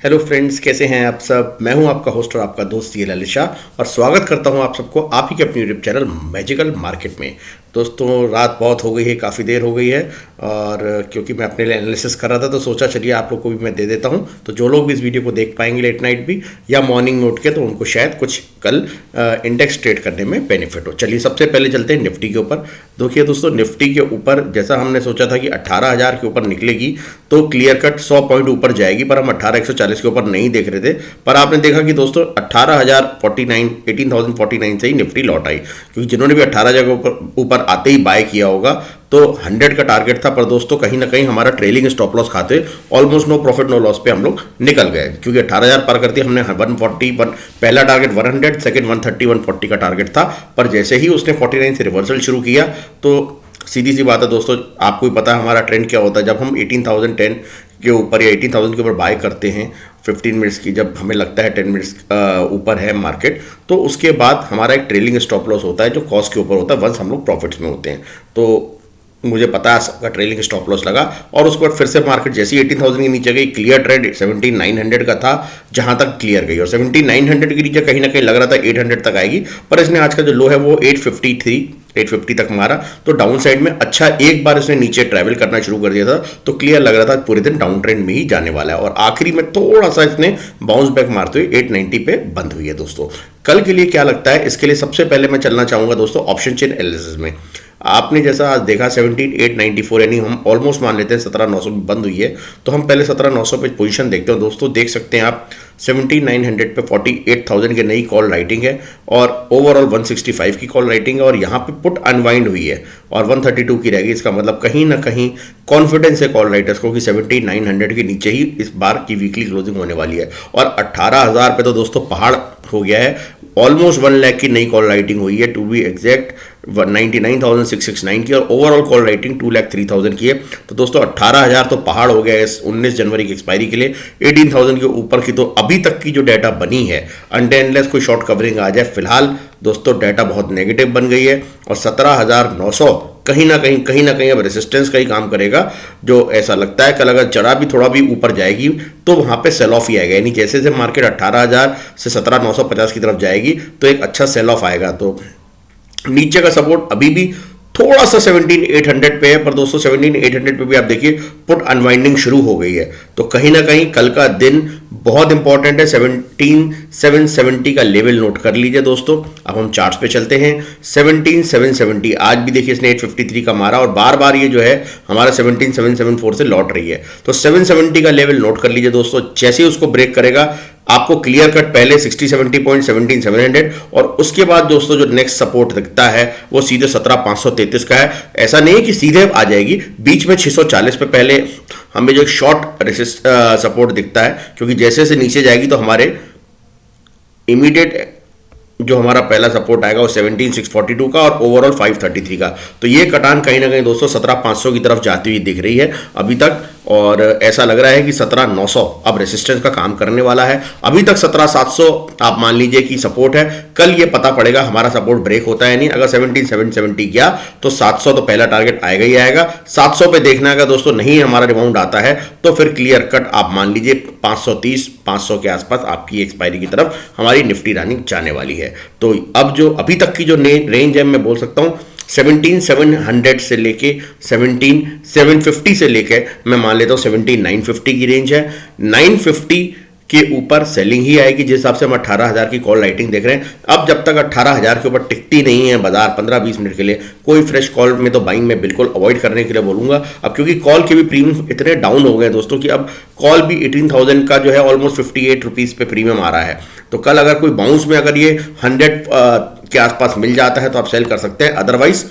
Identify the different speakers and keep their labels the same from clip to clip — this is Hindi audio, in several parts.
Speaker 1: हेलो फ्रेंड्स, कैसे हैं आप सब। मैं हूं आपका होस्ट और आपका दोस्त ये ललित शाह और स्वागत करता हूं आप सबको आप ही के अपने यूट्यूब चैनल मैजिकल मार्केट में। दोस्तों, रात बहुत हो गई है, काफ़ी देर हो गई है और क्योंकि मैं अपने लिए एनालिसिस कर रहा था तो सोचा चलिए आप लोग को भी मैं दे देता हूं। तो जो लोग भी इस वीडियो को देख पाएंगे लेट नाइट भी या मॉर्निंग में उठ के, तो उनको शायद कुछ कल इंडेक्स ट्रेड करने में बेनिफिट हो। चलिए सबसे पहले चलते हैं निफ्टी के ऊपर। देखिए दोस्तों, निफ्टी के ऊपर जैसा हमने सोचा था कि 18,000 के ऊपर निकलेगी तो क्लियर कट 100 पॉइंट ऊपर जाएगी, पर हम 18,140 के ऊपर नहीं देख रहे थे। पर आपने देखा कि दोस्तों 18,049 से ही निफ्टी लौट आई, क्योंकि जिन्होंने भी 18,000 के ऊपर आते ही बाय किया होगा तो 100 का टारगेट था। पर दोस्तों कहीं ना कहीं हमारा ट्रेलिंग स्टॉप लॉस खाते almost no profit no loss पे हम लोग निकल गए, क्योंकि 18,000 पार करती हमने 141, पहला टारगेट 100, सेकंड 130 140 का टारगेट था। पर जैसे ही उसने 49 से रिवर्सल शुरू किया तो सीधी सी बात है दोस्तों, आपको भी पता है हमारा ट्रेंड क्या होता है। जब हम 18,010 के ऊपर या 18,000 के ऊपर बाय करते हैं 15 मिनट्स की, जब हमें लगता है 10 मिनट्स ऊपर है मार्केट, तो उसके बाद हमारा एक ट्रेलिंग स्टॉप लॉस होता है जो कॉस्ट के ऊपर होता है वंस हम लोग प्रॉफिट्स में होते हैं। तो मुझे पता है सबका ट्रेलिंग स्टॉप लॉस लगा और उसके बाद फिर से मार्केट जैसे ही 18,000 के नीचे गई, क्लियर ट्रेंड 17,900 का था जहां तक क्लियर गई और 17,900 के नीचे कहीं ना कहीं लग रहा था 800 तक आएगी, पर इसने आज का जो लो है वो 850 तक मारा। तो डाउन साइड में अच्छा एक बार इसने नीचे ट्रैवल करना शुरू कर दिया था, तो क्लियर लग रहा था पूरे दिन डाउन ट्रेंड में ही जाने वाला है और आखिरी में थोड़ा सा इसने बाउंस बैक मारते हुए 890 पे बंद हुई है। दोस्तों कल के लिए क्या लगता है, इसके लिए सबसे पहले मैं चलना चाहूंगा दोस्तों ऑप्शन चेन एनालिसिस में। आपने जैसा आज देखा 17,894, यानी हम ऑलमोस्ट मान लेते हैं 17,900 में बंद हुई है, तो हम पहले 17,900 पे पोजीशन देखते हैं। दोस्तों देख सकते हैं आप 17,900 पे 48,000 की नई कॉल राइटिंग है और ओवरऑल 165 की कॉल राइटिंग है और यहाँ पे पुट अनवाइंड हुई है और 132 की रहेगी। इसका मतलब कहीं ना कहीं कॉन्फिडेंस है कॉल राइटर्स को कि 17,900 के नीचे ही इस बार की वीकली क्लोजिंग होने वाली है और 18,000 पे तो दोस्तों पहाड़ हो गया है। ऑलमोस्ट 1 लाख की नई कॉल राइटिंग हुई है, टू बी एग्जैक्ट 99,669 की, और ओवरऑल कॉल राइटिंग 2,03,000 की है। तो दोस्तों 18,000 तो पहाड़ हो गया इस 19 जनवरी की एक्सपायरी के लिए। 18,000 के ऊपर की तो अभी तक की जो डाटा बनी है, अनलेस कोई शॉर्ट कवरिंग आ जाए, फिलहाल दोस्तों डाटा बहुत नेगेटिव बन गई है और 17,900 कहीं ना कहीं अब रेसिस्टेंस का ही काम करेगा। जो ऐसा लगता है कल अगर चढ़ा भी थोड़ा भी ऊपर जाएगी तो वहां पे सेल ऑफ ही आएगा, यानी जैसे जैसे मार्केट 18,000 से 17,950 की तरफ जाएगी तो एक अच्छा सेल ऑफ आएगा। तो नीचे का सपोर्ट अभी भी थोड़ा सा 17,800 पे है, पर दोस्तों 17,800 पे भी आप देखिए पुट अनवाइंडिंग शुरू हो गई है। तो कहीं ना कहीं कल का दिन बहुत इंपॉर्टेंट है। 17,770 का लेवल नोट कर लीजिए दोस्तों। अब हम चार्ट्स पे चलते हैं। 17,770 आज भी देखिए इसने 853 का मारा और बार बार ये जो है हमारा 17,774 से लौट रही है। तो 770 का लेवल नोट कर लीजिए दोस्तों। जैसे ही उसको ब्रेक करेगा आपको क्लियर कट पहले 60-70 और उसके बाद दोस्तों जो नेक्स्ट सपोर्ट दिखता है वो सीधे 17,533 का है। ऐसा नहीं है कि सीधे आ जाएगी, बीच में 640 पे पहले हमें जो एक शॉर्ट सपोर्ट दिखता है, क्योंकि जैसे से नीचे जाएगी तो हमारे इमीडिएट जो हमारा पहला सपोर्ट आएगा वो 17,642 का और ओवरऑल 533 का। तो ये कटान कहीं ना कहीं दोस्तों 17,500 की तरफ जाती हुई दिख रही है अभी तक, और ऐसा लग रहा है कि 17,900 अब रेसिस्टेंस का काम करने वाला है। अभी तक 17,700 आप मान लीजिए कि सपोर्ट है। कल ये पता पड़ेगा हमारा सपोर्ट ब्रेक होता है नहीं। अगर 17,770 गया तो 700 तो पहला टारगेट आएगा ही आएगा। 700 पे देखना है दोस्तों, नहीं हमारा रिबाउंड आता है तो फिर क्लियर कट आप मान लीजिए 530-500 के आसपास आपकी एक्सपायरी की तरफ हमारी निफ्टी रनिंग जाने वाली है। तो अब जो अभी तक की जो रेंज है मैं बोल सकता हूं 17,700 से लेके 17,750 से लेके मैं मान लेता हूं 17,950 की रेंज है। 950 के ऊपर सेलिंग ही आएगी जिस हिसाब से हम 18,000 की कॉल राइटिंग देख रहे हैं। अब जब तक 18,000 के ऊपर टिकती नहीं है बाजार 15-20 मिनट के लिए, कोई फ्रेश कॉल में तो बाइंग में बिल्कुल अवॉइड करने के लिए बोलूंगा। अब क्योंकि कॉल के भी प्रीमियम इतने डाउन हो गए दोस्तों कि अब कॉल भी 18,000 का जो है ऑलमोस्ट 58 रुपीज पे प्रीमियम आ रहा है। तो कल अगर कोई बाउंस में अगर ये 100 के आसपास मिल जाता है तो आप सेल कर सकते हैं, अदरवाइज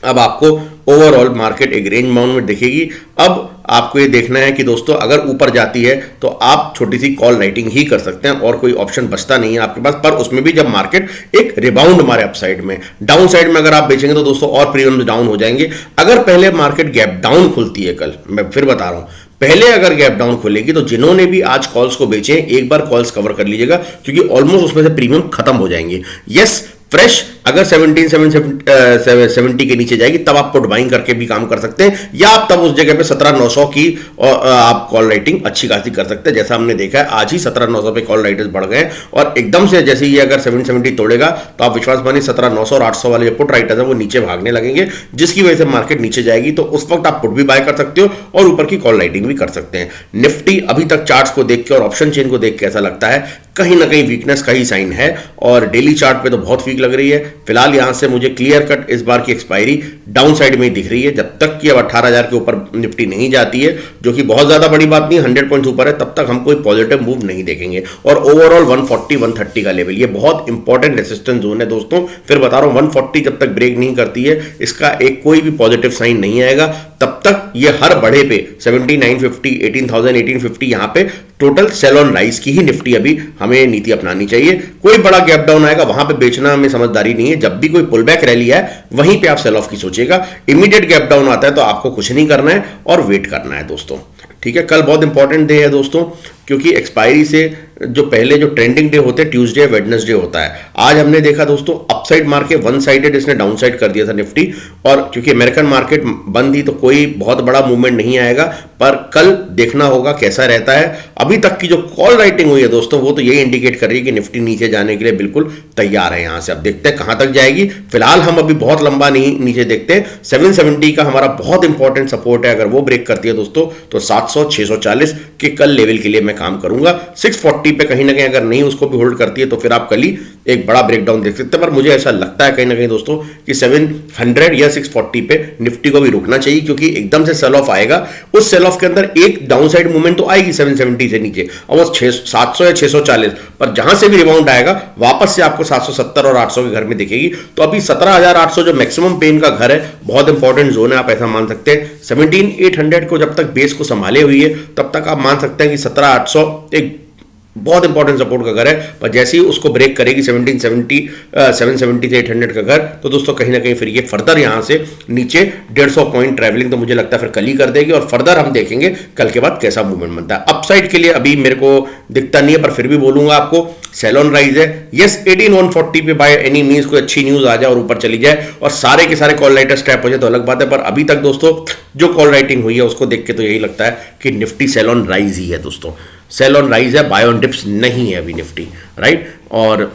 Speaker 1: अब आपको ओवरऑल मार्केट एक रेंज बाउंड में दिखेगी। अब आपको ये देखना है कि दोस्तों अगर ऊपर जाती है तो आप छोटी सी कॉल राइटिंग ही कर सकते हैं और कोई ऑप्शन बचता नहीं है आपके पास। पर उसमें भी जब मार्केट एक रिबाउंड मारे अपसाइड में, डाउन साइड में अगर आप बेचेंगे तो दोस्तों और प्रीमियम डाउन हो जाएंगे। अगर पहले मार्केट गैप डाउन खुलती है कल, मैं फिर बता रहा हूं, पहले अगर गैप डाउन खुलेगी तो जिन्होंने भी आज कॉल्स को बेचे एक बार कॉल्स कवर कर लीजिएगा, क्योंकि ऑलमोस्ट उसमें से प्रीमियम खत्म हो जाएंगे। यस, फ्रेश अगर 17,770 के नीचे जाएगी तब आप पुट बाइंग करके भी काम कर सकते हैं, या आप तब उस जगह पे 17,900 की आप कॉल राइटिंग अच्छी खासी कर सकते हैं। जैसा हमने देखा है आज ही 17,900 पे कॉल राइटर्स बढ़ गए और एकदम से जैसे ये अगर 770 तोड़ेगा तो आप विश्वास मानिए 17,900 और 800 वाले पुट राइटर्स हैं वो नीचे भागने लगेंगे, जिसकी वजह से मार्केट नीचे जाएगी। तो उस वक्त आप पुट भी बाय कर सकते हो और ऊपर की कॉल राइटिंग भी कर सकते हैं। निफ्टी अभी तक चार्ट्स को देख के और ऑप्शन चेन को देख के ऐसा लगता है कहीं ना कहीं वीकनेस का ही साइन है, और डेली चार्ट पे तो बहुत वीक लग रही है। फिलहाल यहां से मुझे क्लियर कट इस बार की एक्सपायरी डाउन साइड में ही दिख रही है। जब तक कि अब 18,000 के ऊपर निफ्टी नहीं जाती है, जो कि बहुत ज्यादा बड़ी बात नहीं, 100 पॉइंट्स ऊपर है, तब तक हम कोई पॉजिटिव मूव नहीं देखेंगे। और ओवरऑल 140-130 का लेवल ये बहुत इंपॉर्टेंट रेसिस्टेंस जोन है दोस्तों। फिर बता रहा हूं 140 जब तक ब्रेक नहीं करती है इसका एक कोई भी पॉजिटिव साइन नहीं आएगा। तब तक ये हर बढ़े पे 17,950, 18,000, 1850 यहां पे टोटल सेल ऑन राइज की ही निफ्टी अभी हमें नीति अपनानी चाहिए। कोई बड़ा गैप डाउन आएगा वहां पे बेचना हमें समझदारी नहीं है। जब भी कोई पुल बैक रैली है वहीं पे आप सेल ऑफ की सोचिएगा। इमीडिएट गैप डाउन आता है तो आपको कुछ नहीं करना है और वेट करना है दोस्तों। ठीक है, कल बहुत इंपॉर्टेंट डे है दोस्तों, क्योंकि एक्सपायरी से जो पहले जो ट्रेंडिंग डे होते हैं ट्यूसडे वेडनेसडे होता है। आज हमने देखा दोस्तों अपसाइड मार के वन साइडेड इसने डाउन साइड कर दिया था निफ्टी, और क्योंकि अमेरिकन मार्केट बंद थी तो कोई बहुत बड़ा मूवमेंट नहीं आएगा, पर कल देखना होगा कैसा रहता है। अभी तक की जो कॉल राइटिंग हुई है दोस्तों वो तो यही इंडिकेट कर रही है कि निफ्टी नीचे जाने के लिए बिल्कुल तैयार है। यहां से अब देखते हैं कहां तक जाएगी। फिलहाल हम अभी बहुत लंबा नहीं नीचे देखते। 770 का हमारा बहुत इंपॉर्टेंट सपोर्ट है, अगर वो ब्रेक करती है दोस्तों तो 700-640 के कल लेवल के लिए मैं काम करूंगा। 640 पे कहीं ना कहीं अगर नहीं उसको भी होल्ड करती है तो फिर आप कल ही एक बड़ा ब्रेकडाउन देख सकते हैं। पर मुझे ऐसा लगता है कहीं ना कहीं दोस्तों कि 700 या 640 पे निफ्टी को भी रुकना चाहिए, क्योंकि एकदम से सेल ऑफ आएगा। उस सेल ऑफ के अंदर एक डाउन साइड मूवमेंट तो आएगी 770 से नीचे, और वो 700 या 640, पर जहां से भी रिबाउंड आएगा वापस से आपको 770 और 800 के घर में दिखेगी। तो अभी 17,800 जो मैक्सिमम पेन का घर है, बहुत इंपॉर्टेंट जोन है, आप ऐसा मान सकते हैं। 17,800 को जब तक बेस को संभाले हुई है तब तक आप मान सकते हैं कि 17,800 एक बहुत इंपॉर्टेंट सपोर्ट का घर है। पर जैसे ही उसको ब्रेक करेगी 770 से 800 का घर, तो दोस्तों कहीं ना कहीं फिर ये फर्दर यहां से नीचे 150 पॉइंट ट्रैवलिंग तो मुझे लगता है फिर कल ही कर देगी, और फर्दर हम देखेंगे कल के बाद कैसा मूवमेंट बनता है। अपसाइड के लिए अभी मेरे को दिखता नहीं है, पर फिर भी बोलूंगा आपको सेल ऑन राइज है। यस 18,140 पे बाय एनी मींस कोई अच्छी न्यूज आ जाए और ऊपर चली जाए और सारे के सारे कॉल राइटर्स ट्रैप हो जाए तो अलग बात है। पर अभी तक दोस्तों जो कॉल राइटिंग हुई है उसको देख के तो यही लगता है कि निफ्टी सेल ऑन राइज ही है दोस्तों। सेल ऑन राइज है, बाय ऑन डिप्स नहीं है अभी निफ्टी, राइट। और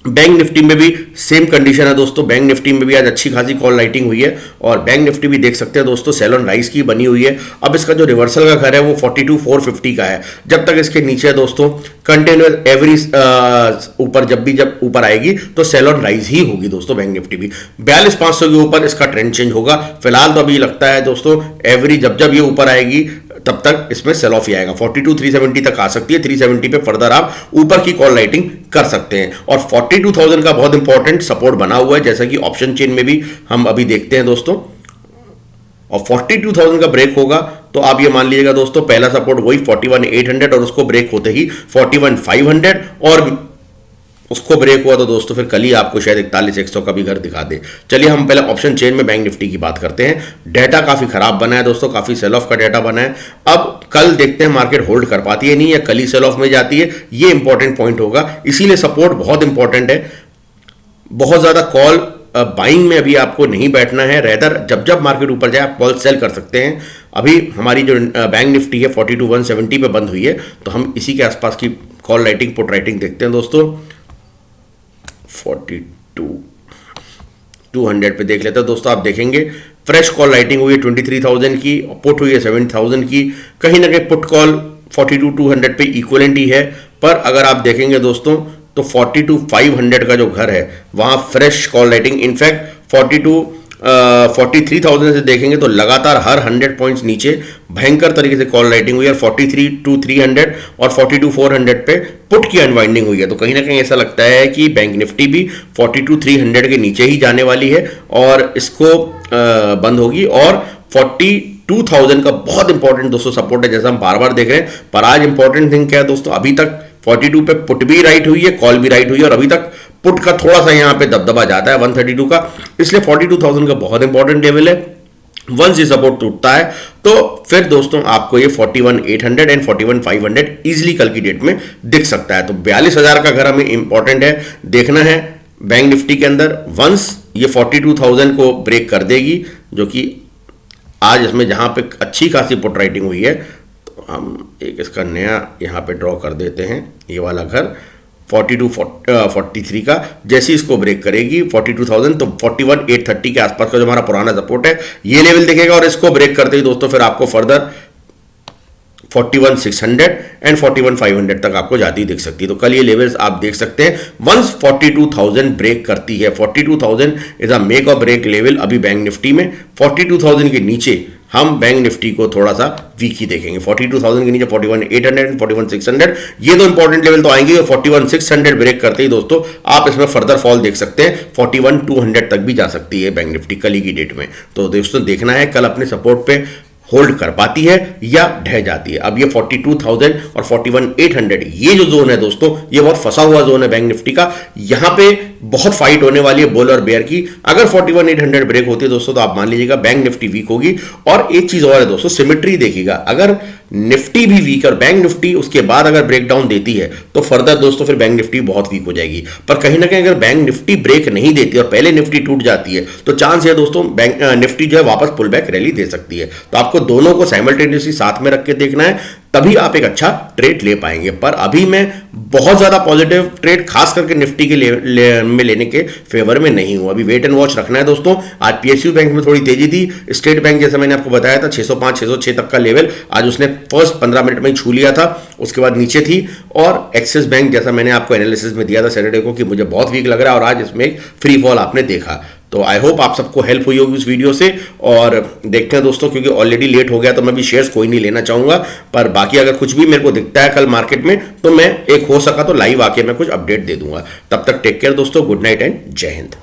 Speaker 1: बैंक निफ्टी में भी सेम कंडीशन है दोस्तों। बैंक निफ्टी में भी आज अच्छी खासी कॉल राइटिंग हुई है, और बैंक निफ्टी भी देख सकते हैं दोस्तों सेल ऑन राइज की बनी हुई है। अब इसका जो रिवर्सल का घर है वो 42,450 का है। जब तक इसके नीचे है दोस्तों कंटिन्यूअस एवरेज ऊपर जब ऊपर आएगी तो सेल ऑन राइज ही होगी दोस्तों। बैंक निफ्टी भी 42,500 के ऊपर इसका ट्रेंड चेंज होगा। फिलहाल तो अभी लगता है दोस्तों एवरेज जब ये ऊपर आएगी तब तक इसमें सेल ऑफ ही आएगा। 42,370 तक आ सकती है। 370 पे फर्दर आप ऊपर की कॉल राइटिंग कर सकते हैं, और 42,000 का बहुत इंपॉर्टेंट सपोर्ट बना हुआ है, जैसा कि ऑप्शन चेन में भी हम अभी देखते हैं दोस्तों। और 42,000 का ब्रेक होगा तो आप ये मान लीजिएगा दोस्तों पहला सपोर्ट वही 41,800, और उसको ब्रेक होते ही 41,500, और उसको ब्रेक हुआ तो दोस्तों फिर कल ही आपको शायद 41,100 का भी घर दिखा दे। चलिए हम पहले ऑप्शन चेन में बैंक निफ्टी की बात करते हैं। डेटा काफी खराब बना है दोस्तों, काफी सेल ऑफ का डेटा बना है। अब कल देखते हैं मार्केट होल्ड कर पाती है नहीं, या कल ही सेल ऑफ में जाती है, ये इंपॉर्टेंट पॉइंट होगा। इसीलिए सपोर्ट बहुत इंपॉर्टेंट है। बहुत ज्यादा कॉल बाइंग में अभी आपको नहीं बैठना है, रेदर जब मार्केट ऊपर जाए आप कॉल सेल कर सकते हैं। अभी हमारी जो बैंक निफ्टी है 42,170 पे बंद हुई है, तो हम इसी के आसपास की कॉल राइटिंग पुट राइटिंग देखते हैं दोस्तों। 42,200 पे देख लेते हैं दोस्तों। आप देखेंगे फ्रेश कॉल राइटिंग हुई है 23,000 की, पुट हुई है 7,000 की। कहीं ना कहीं पुट कॉल 42,200 पे इक्वलेंट ही है, पर अगर आप देखेंगे दोस्तों तो 42,500 का जो घर है वहां फ्रेश कॉल राइटिंग, इनफैक्ट 43,000 से देखेंगे तो लगातार हर 100 पॉइंट्स नीचे भयंकर तरीके से कॉल राइटिंग हुई है। 43,300 और 42,400 पे पुट की अनवाइंडिंग हुई है। तो कहीं ना कहीं ऐसा लगता है कि बैंक निफ्टी भी 42,300 के नीचे ही जाने वाली है और इसको बंद होगी। और 42,000 का बहुत इंपॉर्टेंट दोस्तों सपोर्ट है, जैसा हम बार बार देख रहे हैं। पर आज इंपॉर्टेंट थिंग क्या है दोस्तों, अभी तक 42 पे पुट भी राइट हुई है, कॉल भी राइट हुई है, और अभी तक पुट का थोड़ा सा यहां पे दबदबा जाता है 132 का, इसलिए 42,000 का बहुत इंपॉर्टेंट लेवल है। वंस ये सपोर्ट टूटता है तो फिर दोस्तों आपको ये 41,800 एंड 41,500 इजीली कल की डेट में दिख सकता है। तो 42,000 का घर हमें इंपॉर्टेंट है, देखना है बैंक निफ्टी के अंदर वंस ये 42,000 को ब्रेक कर देगी, जो कि आज इसमें जहां पे अच्छी खासी पुट राइटिंग हुई है, तो हम एक इसका नया यहां पे ड्रॉ कर देते हैं, ये वाला घर 4243 का। जैसे इसको ब्रेक करेगी 42,000 तो 41,830 के आसपास का जो हमारा पुराना सपोर्ट है ये लेवल दिखेगा, और इसको ब्रेक करते ही दोस्तों फिर आपको फर्दर 41,600 एंड 41,500 तक आपको जाती दिख सकती है। तो कल ये लेवल्स आप देख सकते हैं। वंस 42,000 ब्रेक करती है, 42,000 इज अ मेक और ब्रेक लेवल अभी बैंक निफ्टी में। 42,000 के नीचे हम बैंक निफ्टी को थोड़ा सा वीक ही देखेंगे। 42,000 के नीचे 41,800 एंड 41,600 ये दो इंपॉर्टेंट लेवल तो आएंगे। 41,600 ब्रेक करते ही दोस्तों आप इसमें फर्दर फॉल देख सकते हैं, 41,200 तक भी जा सकती है बैंक निफ्टी कल की डेट में। तो दोस्तों देखना है कल अपने सपोर्ट पे होल्ड कर पाती है या ढह जाती है। अब ये 42,000 और 41,800 ये जो जोन है दोस्तों, ये बहुत फंसा हुआ जोन है बैंक निफ्टी का। यहां पे बहुत फाइट होने वाली है बुल और बेयर की। अगर 41,800 ब्रेक होती है दोस्तों तो आप मान लीजिएगा बैंक निफ्टी वीक होगी। और एक चीज और है दोस्तों, सिमेट्री देखिएगा, अगर निफ्टी भी वीक और बैंक निफ्टी उसके बाद अगर ब्रेकडाउन देती है तो फर्दर दोस्तों फिर बैंक निफ्टी बहुत वीक हो जाएगी। पर कहीं ना कहीं अगर बैंक निफ्टी ब्रेक नहीं देती और पहले निफ्टी टूट जाती है तो चांस है दोस्तों बैंक निफ्टी जो है वापस पुल बैक रैली दे सकती है। तो आपको दोनों को साइमल्टेनियसली साथ में रख के देखना है, तभी आप एक अच्छा ट्रेड ले पाएंगे। पर अभी मैं बहुत ज्यादा पॉजिटिव ट्रेड खास करके निफ्टी के में लेने के फेवर में नहीं हूं। अभी वेट एंड वॉच रखना है दोस्तों। आज पीएसयू बैंक में थोड़ी तेजी थी। स्टेट बैंक जैसा मैंने आपको बताया था 605 606 तक का लेवल आज उसने फर्स्ट 15 मिनट में ही छू लिया था, उसके बाद नीचे थी। और एक्सिस बैंक जैसा मैंने आपको एनालिसिस में दिया था सैटरडे को कि मुझे बहुत वीक लग रहा है, और आज इसमें एक फ्री फॉल आपने देखा। तो आई होप आप सबको हेल्प हुई होगी इस वीडियो से। और देखते हैं दोस्तों, क्योंकि ऑलरेडी लेट हो गया तो मैं भी शेयर्स कोई नहीं लेना चाहूंगा। पर बाकी अगर कुछ भी मेरे को दिखता है कल मार्केट में तो मैं एक हो सका तो लाइव आके मैं कुछ अपडेट दे दूंगा। तब तक टेक केयर दोस्तों, गुड नाइट एंड जय हिंद।